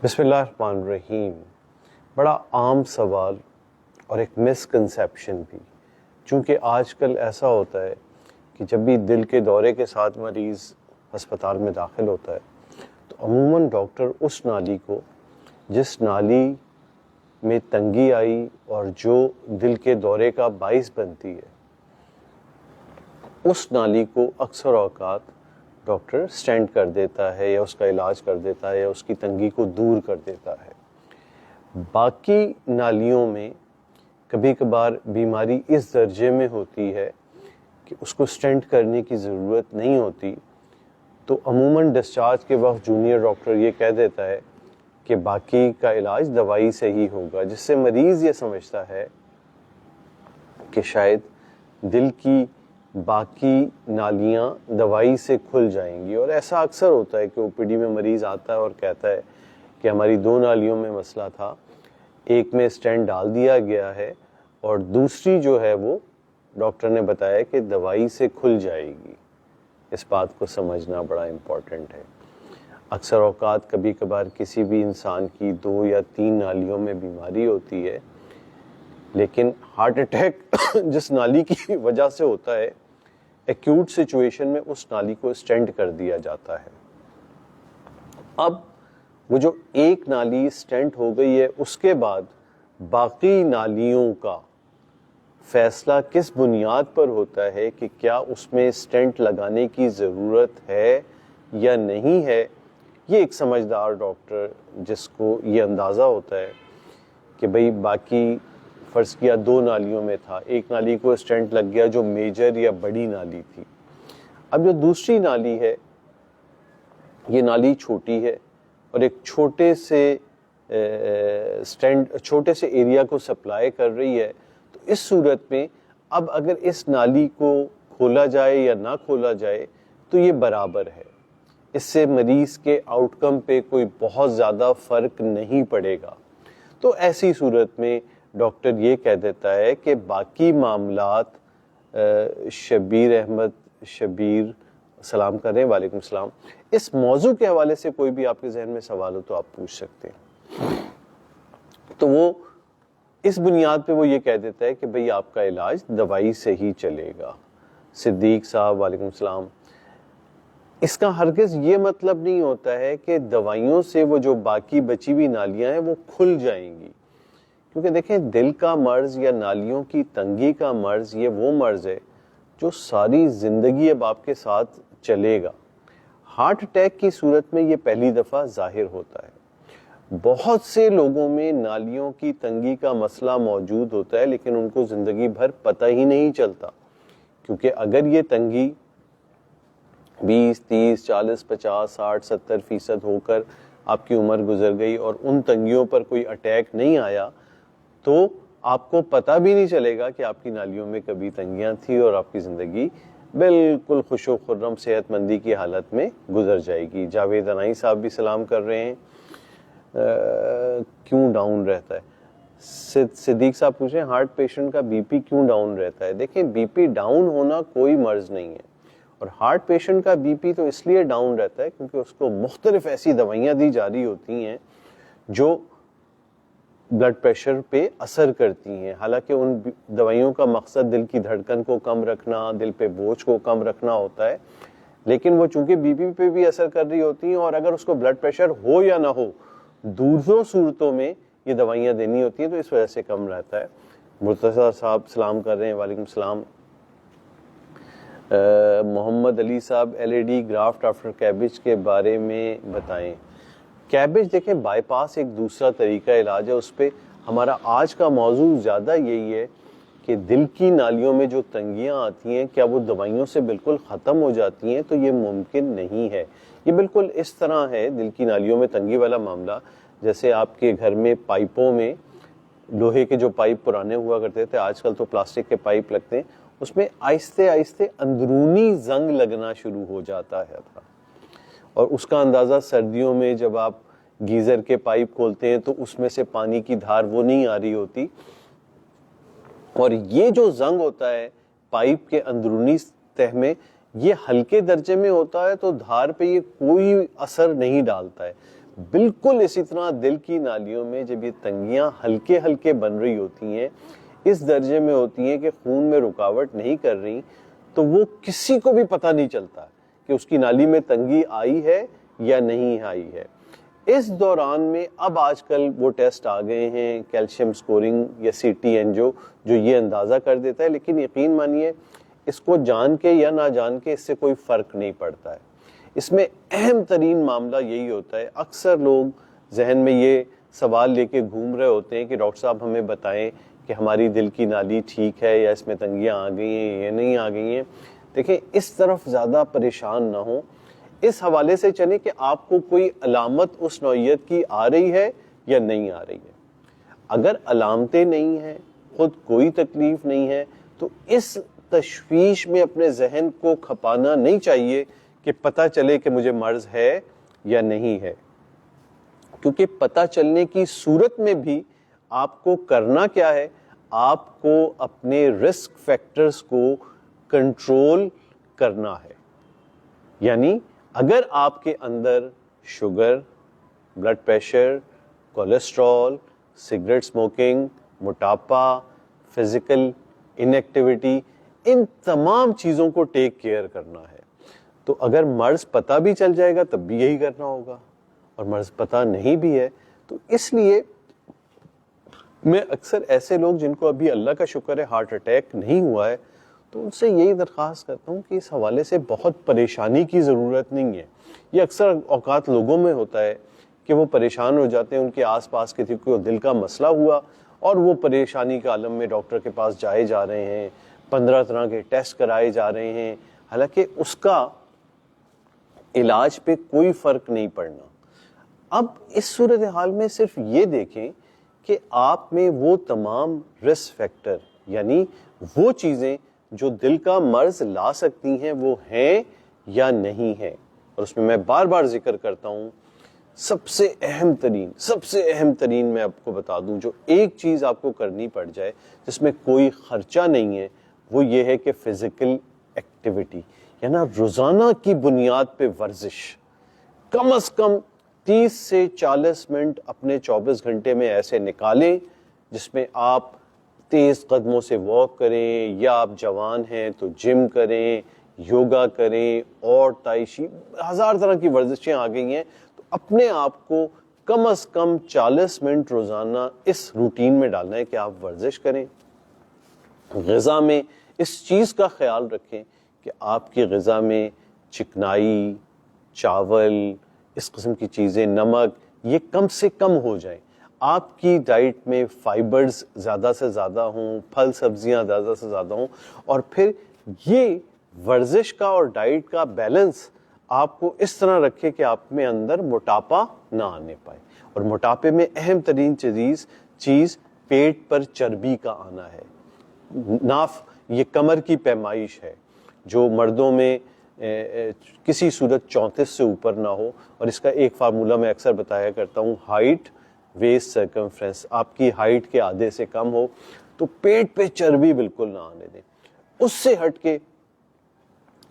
بسم اللہ الرحمن الرحیم. بڑا عام سوال اور ایک مسکنسیپشن بھی، چونکہ آج کل ایسا ہوتا ہے کہ جب بھی دل کے دورے کے ساتھ مریض ہسپتال میں داخل ہوتا ہے تو عموماً ڈاکٹر اس نالی کو، جس نالی میں تنگی آئی اور جو دل کے دورے کا باعث بنتی ہے، اس نالی کو اکثر اوقات ڈاکٹر سٹینٹ کر دیتا ہے یا اس کا علاج کر دیتا ہے یا اس کی تنگی کو دور کر دیتا ہے۔ باقی نالیوں میں کبھی کبھار بیماری اس درجے میں ہوتی ہے کہ اس کو سٹینٹ کرنے کی ضرورت نہیں ہوتی، تو عموماً ڈسچارج کے وقت جونیئر ڈاکٹر یہ کہہ دیتا ہے کہ باقی کا علاج دوائی سے ہی ہوگا، جس سے مریض یہ سمجھتا ہے کہ شاید دل کی باقی نالیاں دوائی سے کھل جائیں گی۔ اور ایسا اکثر ہوتا ہے کہ او پی ڈی میں مریض آتا ہے اور کہتا ہے کہ ہماری 2 نالیوں میں مسئلہ تھا، ایک میں سٹینٹ ڈال دیا گیا ہے اور دوسری جو ہے وہ ڈاکٹر نے بتایا کہ دوائی سے کھل جائے گی۔ اس بات کو سمجھنا بڑا امپورٹنٹ ہے۔ اکثر اوقات کبھی کبھار کسی بھی انسان کی 2 یا 3 نالیوں میں بیماری ہوتی ہے، لیکن ہارٹ اٹیک جس نالی کی وجہ سے ہوتا ہے، ایکیوٹ سچویشن میں اس نالی کو سٹینٹ کر دیا جاتا ہے۔ اب وہ جو ایک نالی سٹینٹ ہو گئی ہے، اس کے بعد باقی نالیوں کا فیصلہ کس بنیاد پر ہوتا ہے کہ کیا اس میں سٹینٹ لگانے کی ضرورت ہے یا نہیں ہے، یہ ایک سمجھدار ڈاکٹر جس کو یہ اندازہ ہوتا ہے کہ بھئی باقی فرض کیا 2 نالیوں میں تھا، ایک نالی کو سٹینٹ لگ گیا جو میجر یا بڑی نالی تھی، اب جو دوسری نالی ہے یہ نالی چھوٹی ہے اور ایک چھوٹے سے ایریا کو سپلائی کر رہی ہے، تو اس صورت میں اب اگر اس نالی کو کھولا جائے یا نہ کھولا جائے تو یہ برابر ہے، اس سے مریض کے آؤٹ کم پہ کوئی بہت زیادہ فرق نہیں پڑے گا۔ تو ایسی صورت میں ڈاکٹر یہ کہہ دیتا ہے کہ باقی معاملات شبیر سلام کر رہے ہیں، وعلیکم السلام، اس موضوع کے حوالے سے کوئی بھی آپ کے ذہن میں سوال ہو تو آپ پوچھ سکتے ہیں۔ تو وہ اس بنیاد پہ وہ یہ کہہ دیتا ہے کہ بھئی آپ کا علاج دوائی سے ہی چلے گا۔ صدیق صاحب وعلیکم السلام، اس کا ہرگز یہ مطلب نہیں ہوتا ہے کہ دوائیوں سے وہ جو باقی بچی ہوئی نالیاں ہیں وہ کھل جائیں گی، کیونکہ دیکھیں دل کا مرض یا نالیوں کی تنگی کا مرض یہ وہ مرض ہے جو ساری زندگی اب آپ کے ساتھ چلے گا۔ ہارٹ اٹیک کی صورت میں یہ پہلی دفعہ ظاہر ہوتا ہے۔ بہت سے لوگوں میں نالیوں کی تنگی کا مسئلہ موجود ہوتا ہے لیکن ان کو زندگی بھر پتہ ہی نہیں چلتا، کیونکہ اگر یہ تنگی 20 30 40 50 60 70% ہو کر آپ کی عمر گزر گئی اور ان تنگیوں پر کوئی اٹیک نہیں آیا تو آپ کو پتہ بھی نہیں چلے گا کہ آپ کی نالیوں میں کبھی تنگیاں تھیں اور آپ کی زندگی بالکل خوش و خرم صحت مندی کی حالت میں گزر جائے گی۔ جاوید انائی صاحب بھی سلام کر رہے ہیں، کیوں ڈاؤن رہتا ہے؟ صدیق صاحب پوچھ رہے ہیں ہارٹ پیشنٹ کا بی پی کیوں ڈاؤن رہتا ہے؟ دیکھیں بی پی ڈاؤن ہونا کوئی مرض نہیں ہے، اور ہارٹ پیشنٹ کا بی پی تو اس لیے ڈاؤن رہتا ہے کیونکہ اس کو مختلف ایسی دوائیاں دی جا رہی ہوتی ہیں جو بلڈ پریشر پہ اثر کرتی ہیں۔ حالانکہ ان دوائیوں کا مقصد دل کی دھڑکن کو کم رکھنا، دل پہ بوجھ کو کم رکھنا ہوتا ہے، لیکن وہ چونکہ بی پی پہ بھی اثر کر رہی ہوتی ہیں، اور اگر اس کو بلڈ پریشر ہو یا نہ ہو دوسروں صورتوں میں یہ دوائیاں دینی ہوتی ہیں، تو اس وجہ سے کم رہتا ہے۔ مرتضیٰ صاحب سلام کر رہے ہیں، وعلیکم السلام۔ محمد علی صاحب L A D graft after CABG کے بارے میں بتائیں۔ کیبج دیکھیں بائی پاس ایک دوسرا طریقہ علاج ہے، اس پہ ہمارا آج کا موضوع زیادہ یہی ہے کہ دل کی نالیوں میں جو تنگیاں آتی ہیں کیا وہ دوائیوں سے بالکل ختم ہو جاتی ہیں؟ تو یہ ممکن نہیں ہے۔ یہ بالکل اس طرح ہے دل کی نالیوں میں تنگی والا معاملہ جیسے آپ کے گھر میں پائپوں میں لوہے کے جو پائپ پرانے ہوا کرتے تھے، آج کل تو پلاسٹک کے پائپ لگتے ہیں، اس میں آہستہ آہستہ اندرونی زنگ لگنا شروع ہو جاتا ہے تھا، اور اس کا اندازہ سردیوں میں جب آپ گیزر کے پائپ کھولتے ہیں تو اس میں سے پانی کی دھار وہ نہیں آ رہی ہوتی، اور یہ جو زنگ ہوتا ہے پائپ کے اندرونی تہ میں یہ ہلکے درجے میں ہوتا ہے تو دھار پہ یہ کوئی اثر نہیں ڈالتا ہے، بالکل اسی طرح دل کی نالیوں میں جب یہ تنگیاں ہلکے ہلکے بن رہی ہوتی ہیں، اس درجے میں ہوتی ہیں کہ خون میں رکاوٹ نہیں کر رہی، تو وہ کسی کو بھی پتہ نہیں چلتا کہ اس کی نالی میں تنگی آئی ہے یا نہیں آئی ہے۔ اس دوران میں اب آج کل وہ ٹیسٹ آ گئے ہیں، کیلشیم سکورنگ یا سی ٹی انجیو، جو یہ اندازہ کر دیتا ہے، لیکن یقین مانیے اس کو جان کے یا نہ جان کے اس سے کوئی فرق نہیں پڑتا ہے۔ اس میں اہم ترین معاملہ یہی ہوتا ہے، اکثر لوگ ذہن میں یہ سوال لے کے گھوم رہے ہوتے ہیں کہ ڈاکٹر صاحب ہمیں بتائیں کہ ہماری دل کی نالی ٹھیک ہے یا اس میں تنگیاں آ گئی ہیں یا نہیں آ گئی ہیں۔ دیکھیں، اس طرف زیادہ پریشان نہ ہوں، اس حوالے سے چلیں کہ آپ کو کوئی علامت اس نوعیت کی آ رہی ہے یا نہیں آ رہی ہے۔ اگر علامتیں نہیں ہیں، خود کوئی تکلیف نہیں ہے، تو اس تشویش میں اپنے ذہن کو کھپانا نہیں چاہیے کہ پتہ چلے کہ مجھے مرض ہے یا نہیں ہے، کیونکہ پتہ چلنے کی صورت میں بھی آپ کو کرنا کیا ہے، آپ کو اپنے رسک فیکٹرز کو کنٹرول کرنا ہے۔ یعنی اگر آپ کے اندر sugar, blood pressure, cholesterol, cigarette smoking, موٹاپا، فزیکل انیکٹیویٹی، ان تمام چیزوں کو ٹیک کیئر کرنا ہے، تو اگر مرض پتہ بھی چل جائے گا تب بھی یہی کرنا ہوگا، اور مرض پتہ نہیں بھی ہے تو اس لیے میں اکثر ایسے لوگ جن کو ابھی اللہ کا شکر ہے ہارٹ اٹیک نہیں ہوا ہے، تو ان سے یہی درخواست کرتا ہوں کہ اس حوالے سے بہت پریشانی کی ضرورت نہیں ہے۔ یہ اکثر اوقات لوگوں میں ہوتا ہے کہ وہ پریشان ہو جاتے ہیں، ان کے آس پاس کسی کو دل کا مسئلہ ہوا اور وہ پریشانی کے عالم میں ڈاکٹر کے پاس جائے جا رہے ہیں، 15 طرح کے ٹیسٹ کرائے جا رہے ہیں، حالانکہ اس کا علاج پہ کوئی فرق نہیں پڑنا۔ اب اس صورتحال میں صرف یہ دیکھیں کہ آپ میں وہ تمام رسک فیکٹر، یعنی وہ چیزیں جو دل کا مرض لا سکتی ہیں، وہ ہیں یا نہیں ہیں۔ اور اس میں بار بار ذکر کرتا ہوں، سب سے اہم ترین میں آپ کو بتا دوں، جو ایک چیز آپ کو کرنی پڑ جائے جس میں کوئی خرچہ نہیں ہے، وہ یہ ہے کہ فزیکل ایکٹیویٹی، یعنی روزانہ کی بنیاد پہ ورزش، کم از کم 30 سے 40 منٹ اپنے 24 گھنٹے میں ایسے نکالیں جس میں آپ تیز قدموں سے واک کریں، یا آپ جوان ہیں تو جم کریں، یوگا کریں، اور تائشی، 1000 طرح کی ورزشیں آ گئی ہیں، تو اپنے آپ کو کم از کم 40 منٹ روزانہ اس روٹین میں ڈالنا ہے کہ آپ ورزش کریں۔ غذا میں اس چیز کا خیال رکھیں کہ آپ کی غذا میں چکنائی، چاول، اس قسم کی چیزیں، نمک، یہ کم سے کم ہو جائیں۔ آپ کی ڈائٹ میں فائبرز زیادہ سے زیادہ ہوں، پھل سبزیاں زیادہ سے زیادہ ہوں، اور پھر یہ ورزش کا اور ڈائٹ کا بیلنس آپ کو اس طرح رکھے کہ آپ میں اندر موٹاپا نہ آنے پائے۔ اور موٹاپے میں اہم ترین چیز پیٹ پر چربی کا آنا ہے۔ ناف، یہ کمر کی پیمائش ہے جو مردوں میں کسی صورت 34 سے اوپر نہ ہو، اور اس کا ایک فارمولہ میں اکثر بتایا کرتا ہوں، ہائٹ ویسٹ سرکمفرنس، آپ کی ہائٹ کے آدھے سے کم ہو تو پیٹ پہ چربی بالکل نہ آنے دیں۔ اس سے ہٹ کے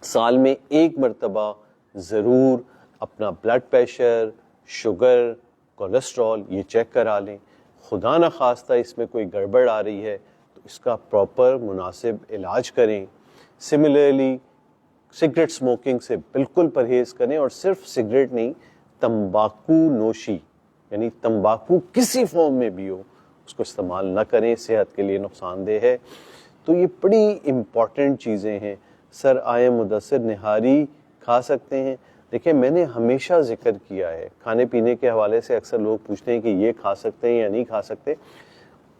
سال میں ایک مرتبہ ضرور اپنا بلڈ پریشر، شوگر، کولیسٹرول یہ چیک کرا لیں۔ خدا نہ خواستہ اس میں کوئی گڑبڑ آ رہی ہے تو اس کا پراپر مناسب علاج کریں۔ سملرلی سگریٹ اسموکنگ سے بالکل پرہیز کریں، اور صرف سگریٹ نہیں، تمباکو نوشی، یعنی تمباکو کسی فارم میں بھی ہو اس کو استعمال نہ کریں، صحت کے لیے نقصان دہ ہے۔ تو یہ بڑی امپورٹنٹ چیزیں ہیں۔ سر آئے مدثر نہاری کھا سکتے ہیں؟ دیکھیں، میں نے ہمیشہ ذکر کیا ہے، کھانے پینے کے حوالے سے اکثر لوگ پوچھتے ہیں کہ یہ کھا سکتے ہیں یا نہیں کھا سکتے۔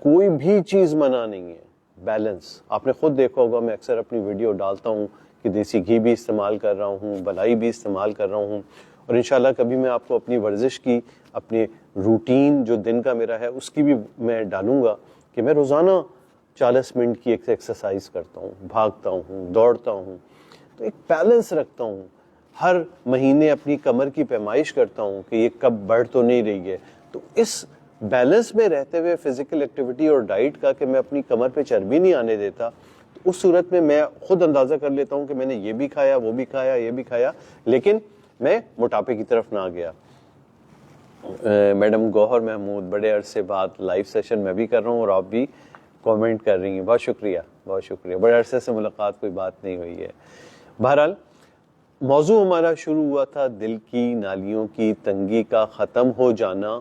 کوئی بھی چیز منع نہیں ہے، بیلنس۔ آپ نے خود دیکھا ہوگا، میں اکثر اپنی ویڈیو ڈالتا ہوں کہ دیسی گھی بھی استعمال کر رہا ہوں، بلائی بھی استعمال کر رہا ہوں، اور انشاءاللہ کبھی میں آپ کو اپنی ورزش کی، اپنی روٹین جو دن کا میرا ہے اس کی بھی میں ڈالوں گا کہ میں روزانہ 40 منٹ کی ایکسرسائز کرتا ہوں، بھاگتا ہوں، دوڑتا ہوں، تو ایک بیلنس رکھتا ہوں۔ ہر مہینے اپنی کمر کی پیمائش کرتا ہوں کہ یہ کب بڑھ تو نہیں رہی ہے، تو اس بیلنس میں رہتے ہوئے فزیکل ایکٹیویٹی اور ڈائٹ کا کہ میں اپنی کمر پہ چربی نہیں آنے دیتا، تو اس صورت میں خود اندازہ کر لیتا ہوں کہ میں نے یہ بھی کھایا، وہ بھی کھایا، یہ بھی کھایا، لیکن میں موٹاپے کی طرف نہ گیا۔ میڈم گوہر محمود، بڑے عرصے بعد لائیو سیشن میں بھی کر رہا ہوں اور آپ بھی کامنٹ کر رہی ہیں، بہت شکریہ بہت شکریہ، بڑے عرصے سے ملاقات کوئی بات نہیں ہوئی ہے۔ بہرحال موضوع ہمارا شروع ہوا تھا دل کی نالیوں کی تنگی کا ختم ہو جانا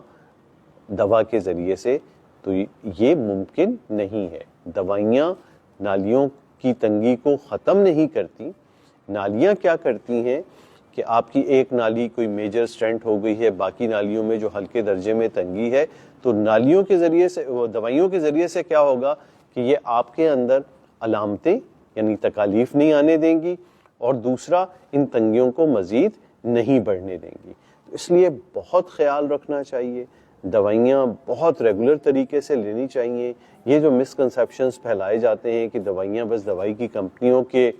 دوا کے ذریعے سے، تو یہ ممکن نہیں ہے۔ دوائیاں نالیوں کی تنگی کو ختم نہیں کرتی، نالیاں کیا کرتی ہیں کہ آپ کی ایک نالی کوئی میجر اسٹینٹ ہو گئی ہے، باقی نالیوں میں جو ہلکے درجے میں تنگی ہے، تو نالیوں کے ذریعے سے، دوائیوں کے ذریعے سے کیا ہوگا کہ یہ آپ کے اندر علامتیں یعنی تکالیف نہیں آنے دیں گی، اور دوسرا ان تنگیوں کو مزید نہیں بڑھنے دیں گی۔ اس لیے بہت خیال رکھنا چاہیے، دوائیاں بہت ریگولر طریقے سے لینی چاہیے۔ یہ جو مسکنسیپشنز پھیلائے جاتے ہیں کہ دوائیاں بس دوائی کی کمپنیوں کے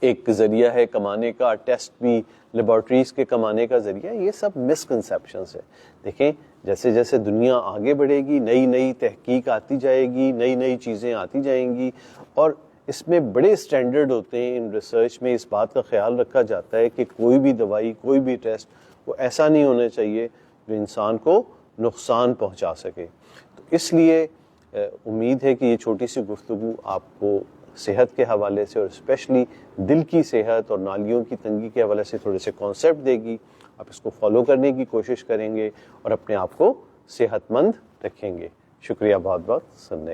ایک ذریعہ ہے کمانے کا، ٹیسٹ بھی لیبارٹریز کے کمانے کا ذریعہ، یہ سب مسکنسیپشنز ہے۔ دیکھیں جیسے جیسے دنیا آگے بڑھے گی، نئی نئی تحقیق آتی جائے گی، نئی نئی چیزیں آتی جائیں گی، اور اس میں بڑے اسٹینڈرڈ ہوتے ہیں، ان ریسرچ میں اس بات کا خیال رکھا جاتا ہے کہ کوئی بھی دوائی، کوئی بھی ٹیسٹ وہ ایسا نہیں ہونا چاہیے جو انسان کو نقصان پہنچا سکے۔ تو اس لیے امید ہے کہ یہ چھوٹی سی گفتگو آپ کو صحت کے حوالے سے اور اسپیشلی دل کی صحت اور نالیوں کی تنگی کے حوالے سے تھوڑے سے کانسیپٹ دے گی۔ آپ اس کو فالو کرنے کی کوشش کریں گے اور اپنے آپ کو صحت مند رکھیں گے۔ شکریہ بہت بہت سننے کا۔